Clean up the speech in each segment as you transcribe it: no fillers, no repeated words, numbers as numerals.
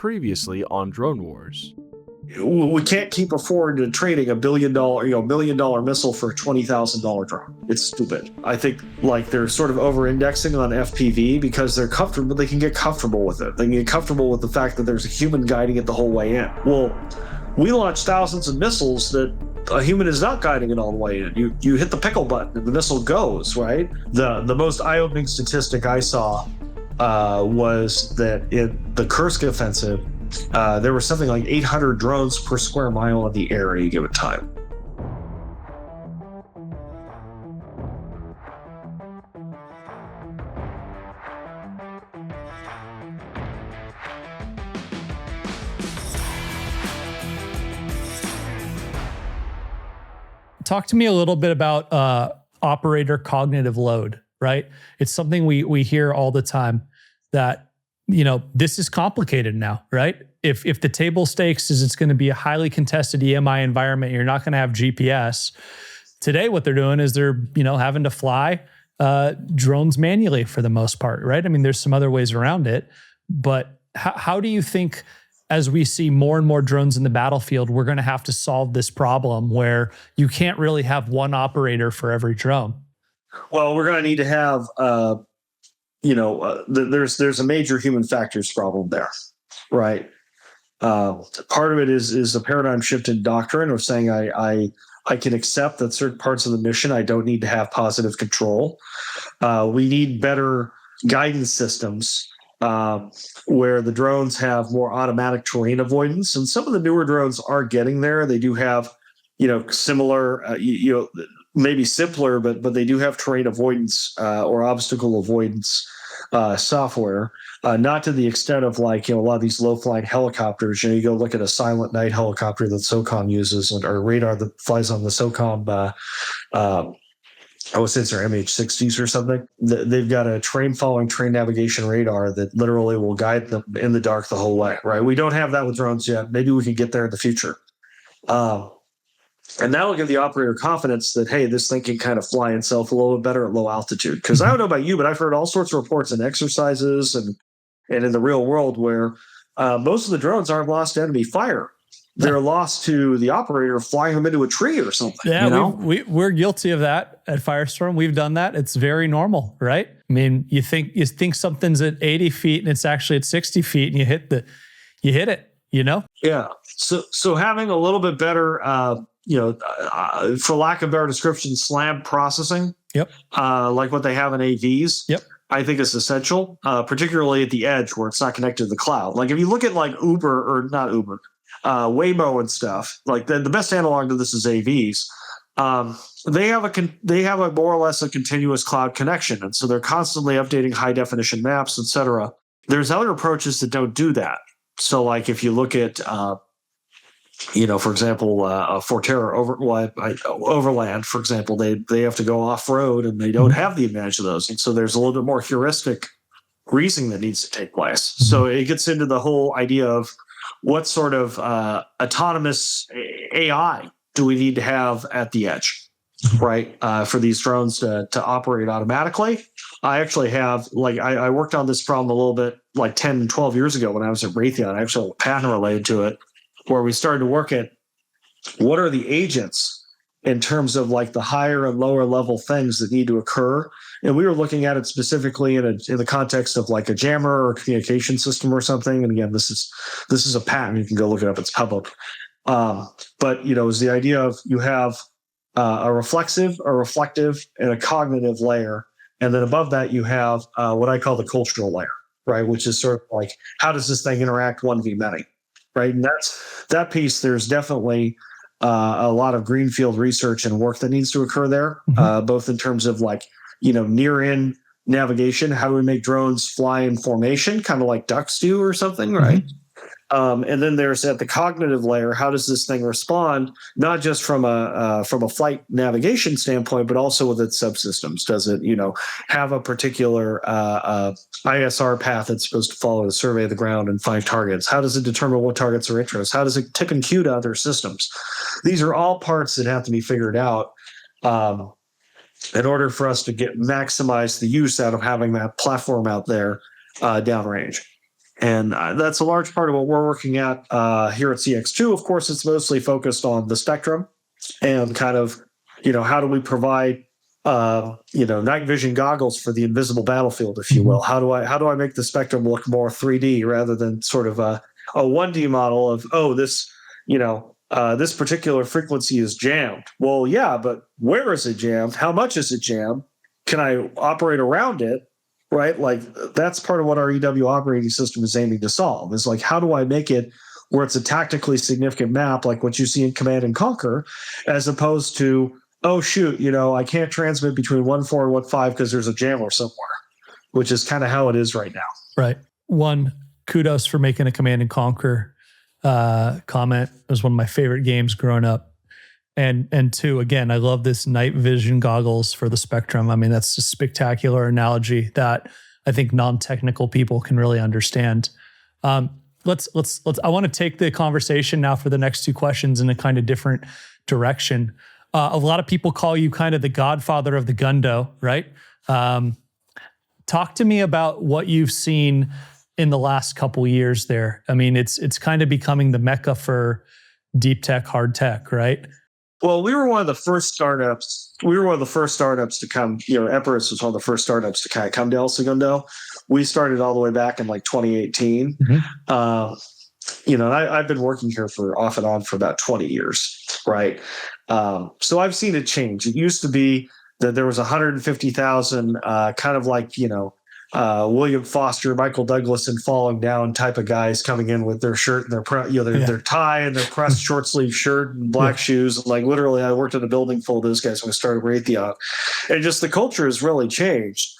previously on Drone Wars. We can't keep affording trading $1 billion missile for a $20,000 drone. It's stupid. I think like they're sort of over-indexing on FPV because they're comfortable. They can get comfortable with it. They can get comfortable with the fact that there's a human guiding it the whole way in. Well, we launch thousands of missiles that a human is not guiding it all the way in. You hit the pickle button and the missile goes, right? The most eye-opening statistic I saw was that in the Kursk offensive, there was something like 800 drones per square mile in the air at any given time. Talk to me a little bit about operator cognitive load, right? It's something we hear all the time that, this is complicated now, right? If the table stakes is it's going to be a highly contested EMI environment, you're not going to have GPS. Today, what they're doing is they're, having to fly drones manually for the most part, right? I mean, there's some other ways around it, but how do you think, as we see more and more drones in the battlefield, we're going to have to solve this problem where you can't really have one operator for every drone? Well, we're going to need to have, there's a major human factors problem there, right? Part of it is a paradigm shift in doctrine of saying I can accept that certain parts of the mission I don't need to have positive control. We need better guidance systems where the drones have more automatic terrain avoidance, and some of the newer drones are getting there. They do have, similar, maybe simpler, but they do have terrain avoidance or obstacle avoidance software. Not to the extent of like, a lot of these low-flying helicopters. You go look at a silent night helicopter that SOCOM uses, or radar that flies on the SOCOM. I would say it's their MH60s or something. They've got a train-following train navigation radar that literally will guide them in the dark the whole way, right? We don't have that with drones yet. Maybe we can get there in the future. And that will give the operator confidence that, hey, this thing can kind of fly itself a little bit better at low altitude. Because I don't know about you, but I've heard all sorts of reports in exercises and in the real world where most of the drones aren't lost to enemy fire. They're lost to the operator flying them into a tree or something. Yeah, we're guilty of that at Firestorm. We've done that. It's very normal, right? I mean, you think something's at 80 feet and it's actually at 60 feet, and you hit it. Yeah. So having a little bit better, for lack of better description, SLAM processing. Yep. Like what they have in AVs. Yep. I think is essential, particularly at the edge where it's not connected to the cloud. Like if you look at like Waymo and stuff, like the best analog to this is AVs. They have a more or less a continuous cloud connection, and so they're constantly updating high definition maps, etc. There's other approaches that don't do that. So, like if you look at, for example, Forterra Overland, for example, they have to go off road and they don't have the advantage of those, and so there's a little bit more heuristic reasoning that needs to take place. So it gets into the whole idea of what sort of autonomous AI do we need to have at the edge, right? For these drones to operate automatically. I actually have, I worked on this problem a little bit like 10, 12 years ago when I was at Raytheon. I actually have a patent related to it where we started to work at what are the agents in terms of like the higher and lower level things that need to occur. And we were looking at it specifically in the context of like a jammer or a communication system or something. And again, this is a patent. You can go look it up. It's public. But is the idea of you have a reflective, and a cognitive layer. And then above that, you have what I call the cultural layer, right? Which is sort of like, how does this thing interact 1v many, right? And that piece, there's definitely a lot of greenfield research and work that needs to occur there, both in terms of like, near-in navigation. How do we make drones fly in formation, kind of like ducks do or something, right? And then there's at the cognitive layer, how does this thing respond, not just from a flight navigation standpoint, but also with its subsystems? Does it, have a particular ISR path it's supposed to follow to survey the ground and find targets? How does it determine what targets are interest? How does it tip and cue to other systems? These are all parts that have to be figured out in order for us to maximize the use out of having that platform out there downrange. And that's a large part of what we're working at here at CX2. Of course, it's mostly focused on the spectrum and kind of, how do we provide, night vision goggles for the invisible battlefield, if you will. How do I make the spectrum look more 3D rather than sort of a 1D model of, this, this particular frequency is jammed. Well, yeah, but where is it jammed? How much is it jammed? Can I operate around it? Right? Like that's part of what our EW operating system is aiming to solve is like, how do I make it where it's a tactically significant map, like what you see in Command and Conquer, as opposed to, oh, shoot, I can't transmit between 1.4 and 1.5 because there's a jammer somewhere, which is kind of how it is right now. Right. One, kudos for making a Command and Conquer comment. It was one of my favorite games growing up. And two, again, I love this night vision goggles for the spectrum. I mean, that's a spectacular analogy that I think non-technical people can really understand. Let's. I want to take the conversation now for the next two questions in a kind of different direction. A lot of people call you kind of the godfather of the gundo, right? Talk to me about what you've seen in the last couple years there. I mean, it's kind of becoming the mecca for deep tech, hard tech, right? Well, we were one of the first startups. We were one of the first startups to come. Epirus was one of the first startups to kind of come to El Segundo. We started all the way back in like 2018. I've been working here for off and on for about 20 years, right? So I've seen it change. It used to be that there was 150,000, kind of like William Foster, Michael Douglas, and falling down type of guys coming in with their shirt and their tie and their pressed short sleeve shirt and black shoes. Like literally, I worked in a building full of those guys when I started Raytheon, and just the culture has really changed.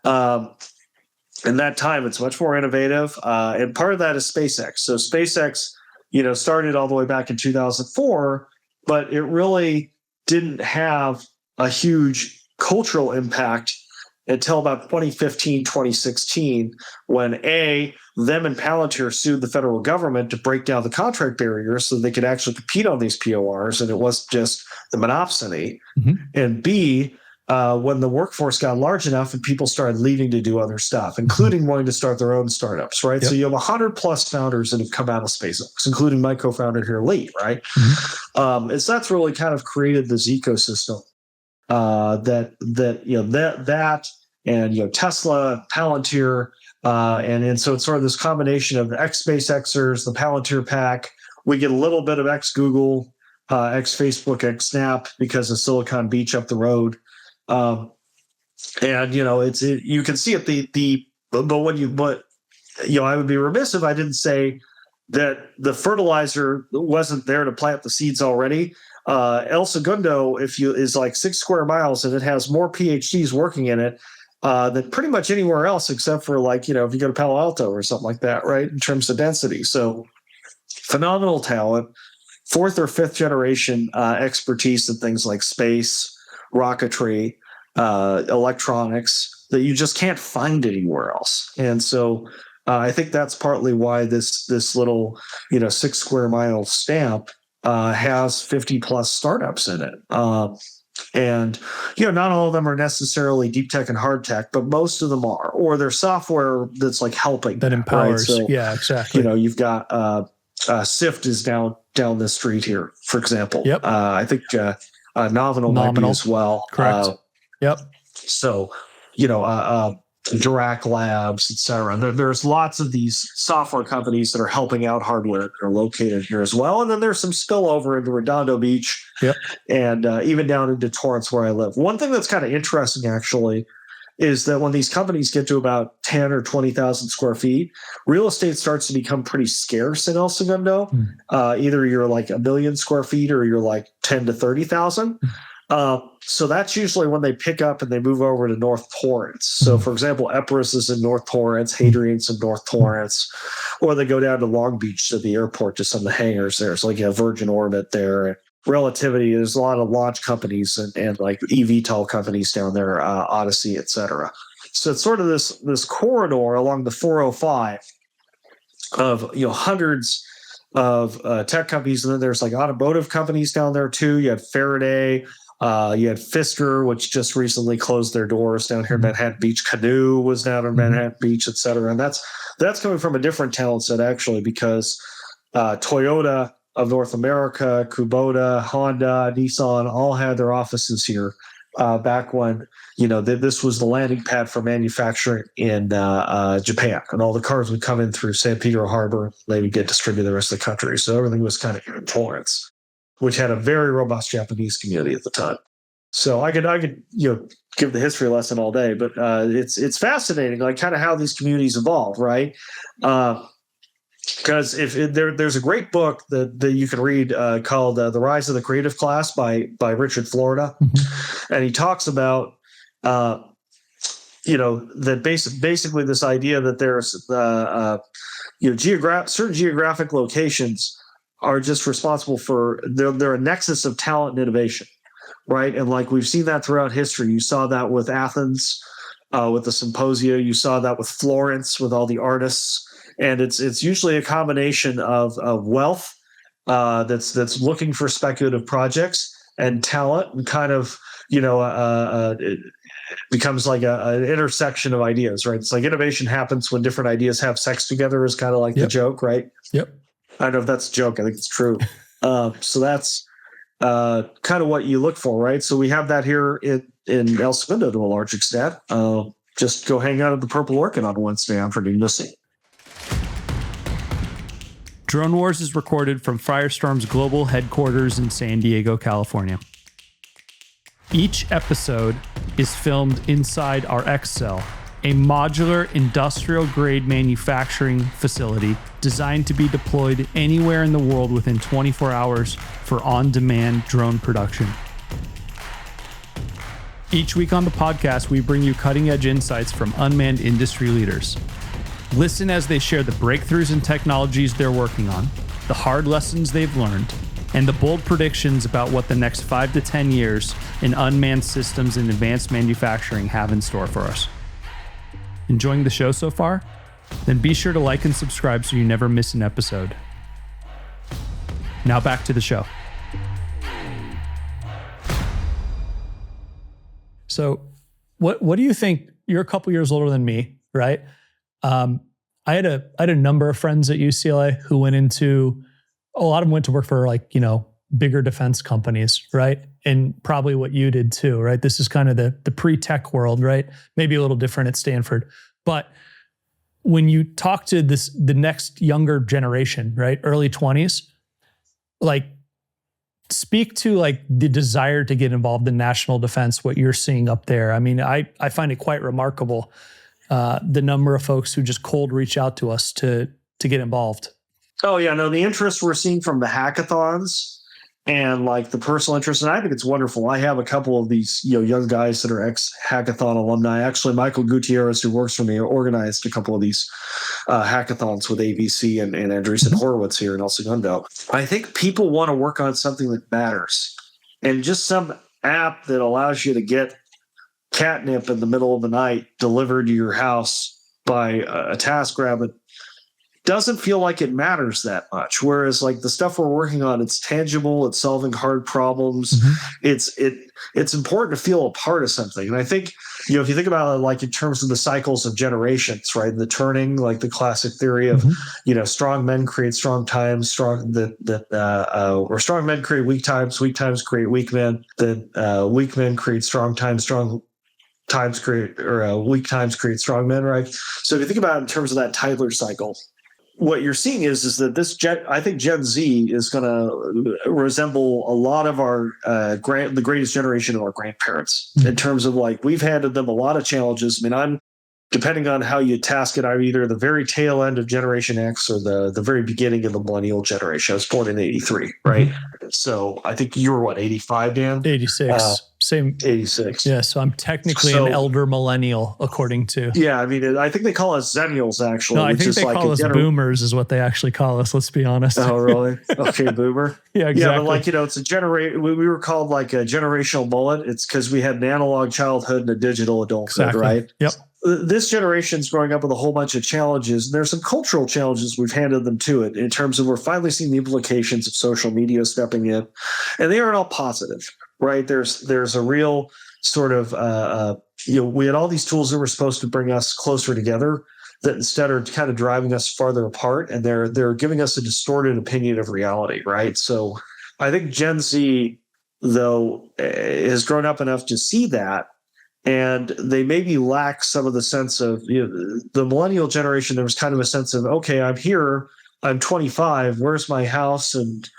In that time, it's much more innovative, and part of that is SpaceX. So SpaceX, started all the way back in 2004, but it really didn't have a huge cultural impact until about 2015, 2016, when them and Palantir sued the federal government to break down the contract barriers so they could actually compete on these PORs, and it wasn't just the monopsony. And B, when the workforce got large enough and people started leaving to do other stuff, including wanting to start their own startups, right? So you have 100 plus founders that have come out of SpaceX, including my co-founder here, Lee, right? That's really kind of created this ecosystem and Tesla, Palantir, and so it's sort of this combination of the ex-SpaceXers, the Palantir pack. We get a little bit of ex-Google, ex-Facebook, ex-Snap because of Silicon Beach up the road. You can see it. I would be remiss if I didn't say that the fertilizer wasn't there to plant the seeds already. El Segundo, is like 6 square miles, and it has more PhDs working in it than pretty much anywhere else, except for if you go to Palo Alto or something like that, right? In terms of density. So phenomenal talent, 4th or 5th generation expertise in things like space, rocketry, electronics that you just can't find anywhere else. And so I think that's partly why this little 6 square mile stamp has 50 plus startups in it. And not all of them are necessarily deep tech and hard tech, but most of them are, or they're software that's like helping that empowers. Right? So, yeah, exactly. You've got Sift is down the street here, for example. Yep. I think Nominal might be as well. Correct. Yep. So, Dirac Labs, et cetera. There's lots of these software companies that are helping out hardware that are located here as well. And then there's some spillover into Redondo Beach and even down into Torrance where I live. One thing that's kind of interesting, actually, is that when these companies get to about 10 or 20,000 square feet, real estate starts to become pretty scarce in El Segundo. Either you're like 1 million square feet or you're like 10 to 30,000. So that's usually when they pick up and they move over to North Torrance. So, for example, Epirus is in North Torrance, Hadrian's in North Torrance, or they go down to Long Beach to the airport to some of the hangars there. So, like you have Virgin Orbit there, Relativity. There's a lot of launch companies and like eVTOL companies down there, Odyssey, et cetera. So it's sort of this corridor along the 405 of hundreds of tech companies, and then there's like automotive companies down there too. You have Faraday, You had Fisker, which just recently closed their doors down here in Manhattan Beach. Canoe was down in Manhattan Beach, et cetera. And that's coming from a different talent set, actually, because Toyota of North America, Kubota, Honda, Nissan all had their offices here back when, this was the landing pad for manufacturing in Japan. And all the cars would come in through San Pedro Harbor. They would get distributed the rest of the country. So everything was kind of here in Florence, which had a very robust Japanese community at the time. So I could give the history lesson all day, but it's fascinating, like kind of how these communities evolve, right? Because there's a great book that you can read called "The Rise of the Creative Class" by Richard Florida, and he talks about that basically this idea that there's certain geographic locations are just responsible for they're a nexus of talent and innovation, right? And like we've seen that throughout history. You saw that with Athens, with the symposia. You saw that with Florence, with all the artists. And it's usually a combination of wealth that's looking for speculative projects and talent, and kind of it becomes like an intersection of ideas, right? It's like innovation happens when different ideas have sex together, is kind of like the joke, right? Yep. I don't know if that's a joke. I think it's true. So that's kind of what you look for, right? So we have that here in El Segundo to a large extent. Just go hang out at the Purple Orchid on Wednesday afternoon. You'll see. Drone Wars is recorded from Firestorm's global headquarters in San Diego, California. Each episode is filmed inside our X-Cell, a modular industrial-grade manufacturing facility designed to be deployed anywhere in the world within 24 hours for on-demand drone production. Each week on the podcast, we bring you cutting-edge insights from unmanned industry leaders. Listen as they share the breakthroughs and technologies they're working on, the hard lessons they've learned, and the bold predictions about what the next 5 to 10 years in unmanned systems and advanced manufacturing have in store for us. Enjoying the show so far? Then be sure to like and subscribe so you never miss an episode. Now back to the show. So, what do you think? You're a couple years older than me, right? I had a number of friends at UCLA who a lot of them went to work for bigger defense companies, right? And probably what you did too, right? This is kind of the pre-tech world, right? Maybe a little different at Stanford. But when you talk to the next younger generation, right? Early 20s, speak to the desire to get involved in national defense, what you're seeing up there. I mean, I find it quite remarkable. The number of folks who just cold reach out to us to get involved. Oh yeah, no, the interest we're seeing from the hackathons and the personal interest, and I think it's wonderful. I have a couple of these young guys that are ex-hackathon alumni. Actually, Michael Gutierrez, who works for me, organized a couple of these hackathons with ABC and Andreessen Horowitz here in El Segundo. I think people want to work on something that matters, and just some app that allows you to get catnip in the middle of the night delivered to your house by a TaskRabbit doesn't feel like it matters that much. Whereas the stuff we're working on, it's tangible, it's solving hard problems. It's important to feel a part of something. And I think, if you think about it in terms of the cycles of generations, right? The turning, the classic theory of, strong men create strong times, or strong men create weak times create weak men, then weak men create strong times weak times create strong men, right? So if you think about it in terms of that Tyler cycle, what you're seeing is that I think Gen Z is going to resemble a lot of our the greatest generation of our grandparents in terms of we've handed them a lot of challenges. I mean, depending on how you task it, I'm either the very tail end of Generation X or the very beginning of the millennial generation. I was born in 83, right? So I think you were 85, Dan? 86. Same. 86. Yeah, so I'm technically an elder millennial, according to... Yeah, I mean, I think they call us Zennials, actually. No, I think they call us boomers is what they actually call us, let's be honest. Oh, really? Okay, boomer. Yeah, exactly. Yeah, but it's a we were called a generational mullet. It's because we had an analog childhood and a digital adulthood, right? Yep. This generation's growing up with a whole bunch of challenges. And there's some cultural challenges we've handed them to it in terms of we're finally seeing the implications of social media stepping in. And they aren't all positive. right? There's a real sort of we had all these tools that were supposed to bring us closer together that instead are kind of driving us farther apart, and they're giving us a distorted opinion of reality, right? So I think Gen Z, though, has grown up enough to see that, and they maybe lack some of the sense of, the millennial generation. There was kind of a sense of, okay, I'm here, I'm 25, where's my house and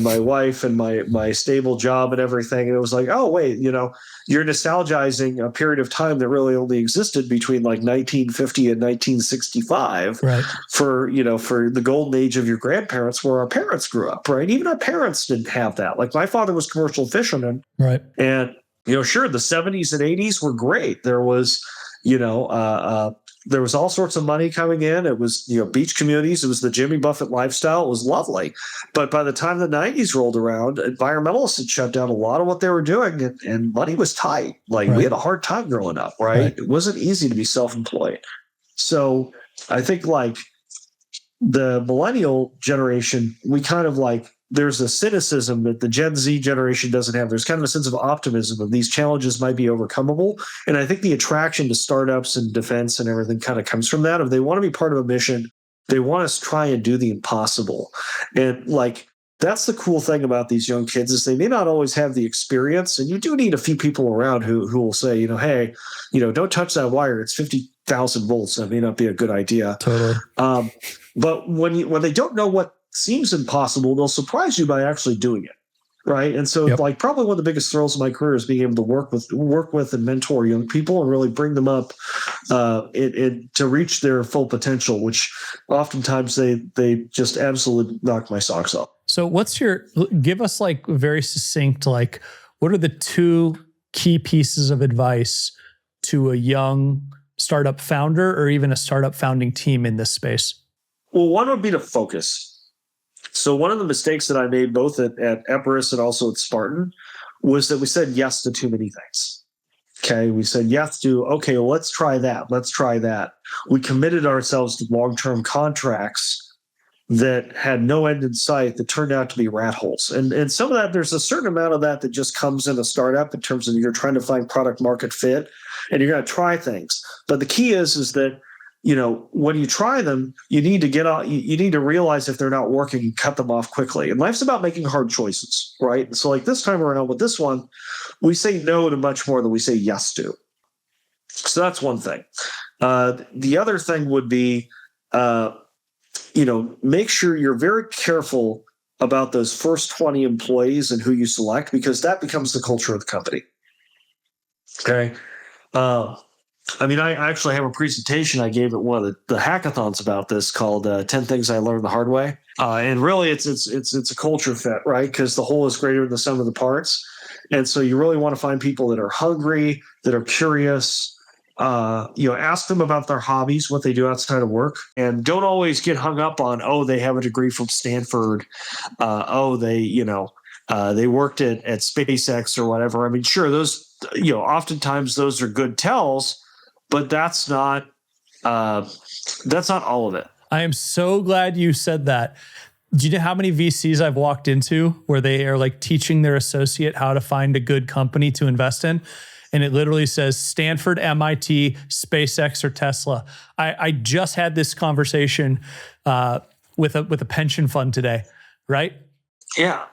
my wife and my stable job and everything? And it was like, oh wait, you're nostalgizing a period of time that really only existed between like 1950 and 1965, right, for the golden age of your grandparents, where our parents grew up, right? Even our parents didn't have that. Like my father was commercial fisherman, right, and sure, the 70s and 80s were great. There was, there was all sorts of money coming in. It was, beach communities. It was the Jimmy Buffett lifestyle. It was lovely. But by the time the 90s rolled around, environmentalists had shut down a lot of what they were doing, and money was tight. Like we had a hard time growing up, right? It wasn't easy to be self-employed. So I think like the millennial generation, we kind of like, there's a cynicism that the Gen Z generation doesn't have. There's kind of a sense of optimism of these challenges might be overcomable. And I think the attraction to startups and defense and everything kind of comes from that. If they want to be part of a mission, they want us to try and do the impossible. And like, that's the cool thing about these young kids, is they may not always have the experience. And you do need a few people around who will say, hey, don't touch that wire. It's 50,000 volts. That may not be a good idea. totally. But when they don't know what seems impossible, they'll surprise you by actually doing it, right? And so, like, probably one of the biggest thrills of my career is being able to work with and mentor young people and really bring them up to reach their full potential, which oftentimes they just absolutely knock my socks off. So give us like very succinct, like what are the two key pieces of advice to a young startup founder or even a startup founding team in this space? Well, one would be to focus. So one of the mistakes that I made both at Epirus and also at Spartan was that we said yes to too many things. Okay, we said yes to, okay, well, let's try that. Let's try that. We committed ourselves to long-term contracts that had no end in sight that turned out to be rat holes. And some of that, there's a certain amount of that just comes in a startup in terms of you're trying to find product market fit and you're going to try things. But the key is that when you try them, you need to get out. You need to realize if they're not working and cut them off quickly. And life's about making hard choices, right? And so, like this time around with this one, we say no to much more than we say yes to. So that's one thing. The other thing would be, make sure you're very careful about those first 20 employees and who you select, because that becomes the culture of the company. Okay. I actually have a presentation I gave at one of the hackathons about this called 10 Things I Learned the Hard Way. And really it's a culture fit, right? Because the whole is greater than the sum of the parts. And so you really want to find people that are hungry, that are curious, ask them about their hobbies, what they do outside of work, and don't always get hung up on, they have a degree from Stanford. They worked at SpaceX or whatever. I mean, sure, those, oftentimes those are good tells, but that's not all of it. I am so glad you said that. Do you know how many VCs I've walked into where they are like teaching their associate how to find a good company to invest in? And it literally says Stanford, MIT, SpaceX, or Tesla. I just had this conversation with a pension fund today, right? Yeah,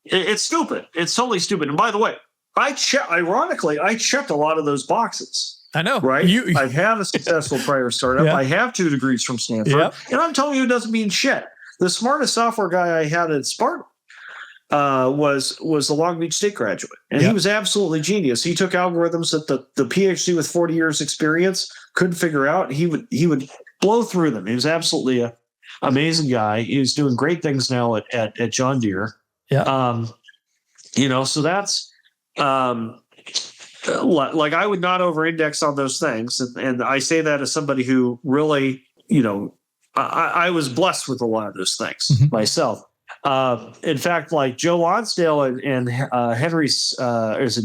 it's stupid. It's totally stupid. And by the way, I checked a lot of those boxes. I know. Right? I've had a successful prior startup. Yeah. I have 2 degrees from Stanford. And I'm telling you, it doesn't mean shit. The smartest software guy I had at Spartan was a Long Beach State graduate. And he was absolutely genius. He took algorithms that the PhD with 40 years experience couldn't figure out. He would blow through them. He was absolutely an amazing guy. He's doing great things now at John Deere. Yeah. So that's like I would not over-index on those things. And I say that as somebody who really, I was blessed with a lot of those things myself. In fact, like Joe Lonsdale and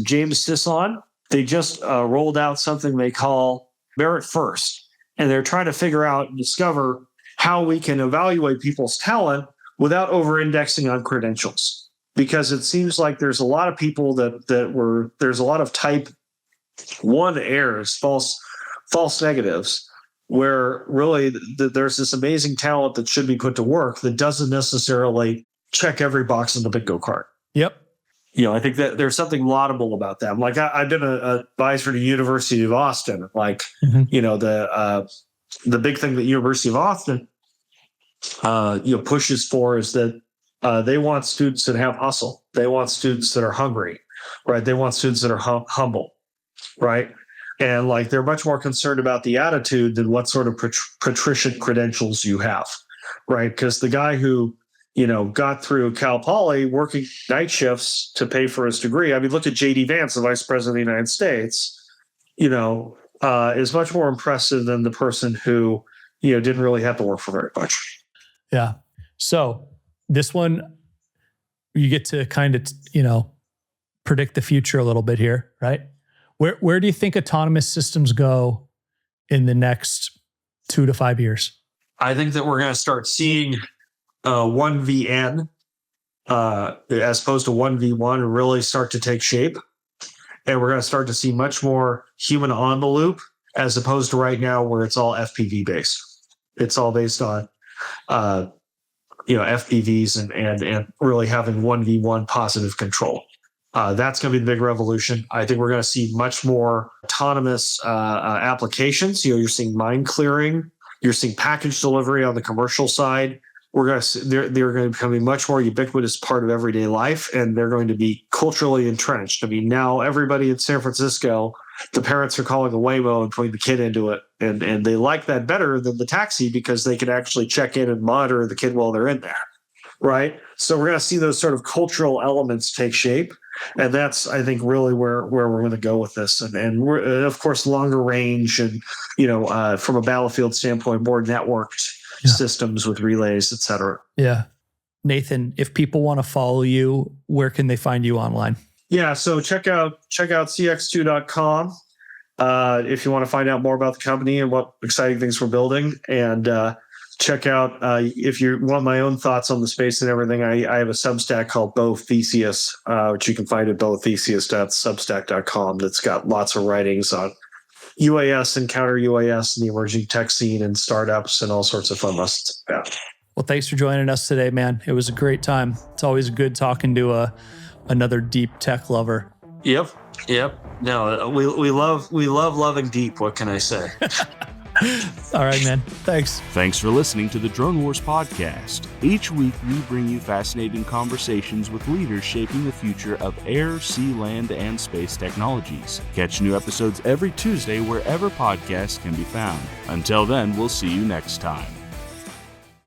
James Sisson, they just rolled out something they call Merit First. And they're trying to figure out and discover how we can evaluate people's talent without over-indexing on credentials. because it seems like there's a lot of people there's a lot of type 1 errors, false negatives, where really there's this amazing talent that should be put to work that doesn't necessarily check every box in the bingo card. Yep. I think that there's something laudable about that. Like I've been an advisor to University of Austin. Like, the big thing that University of Austin, pushes for is that they want students that have hustle. They want students that are hungry, right? They want students that are humble, right? And like they're much more concerned about the attitude than what sort of patrician credentials you have, right? Because the guy who got through Cal Poly working night shifts to pay for his degree. I mean, look at J.D. Vance, the Vice President of the United States, is much more impressive than the person who, didn't really have to work for very much. Yeah. So this one, you get to kind of, predict the future a little bit here, right? Where do you think autonomous systems go in the next 2 to 5 years? I think that we're going to start seeing 1VN as opposed to 1V1 really start to take shape. And we're going to start to see much more human on the loop as opposed to right now where it's all FPV based. It's all based on, FPVs and really having 1V1 positive control. That's going to be the big revolution. I think we're going to see much more autonomous applications. You're seeing mine clearing. You're seeing package delivery on the commercial side. They're going to become a much more ubiquitous part of everyday life, and they're going to be culturally entrenched. I mean, now everybody in San Francisco, the parents are calling a Waymo and putting the kid into it, and they like that better than the taxi because they can actually check in and monitor the kid while they're in there, right? So we're going to see those sort of cultural elements take shape, and that's, I think, really where we're going to go with this. And we're, of course, longer range and, from a battlefield standpoint, more networked systems with relays, et cetera. Yeah. Nathan, if people want to follow you, where can they find you online? Yeah. So check out CX2.com if you want to find out more about the company and what exciting things we're building. And check out, if you want my own thoughts on the space and everything, I have a Substack called Bo Theseus, which you can find at botheseus.substack.com. That's got lots of writings on UAS and counter UAS and the emerging tech scene and startups and all sorts of fun lessons. Yeah. Well, thanks for joining us today, man. It was a great time. It's always good talking to another deep tech lover. Yep. No, we love loving deep. What can I say? All right, man. Thanks. Thanks for listening to the Drone Wars podcast. Each week, we bring you fascinating conversations with leaders shaping the future of air, sea, land, and space technologies. Catch new episodes every Tuesday wherever podcasts can be found. Until then, we'll see you next time.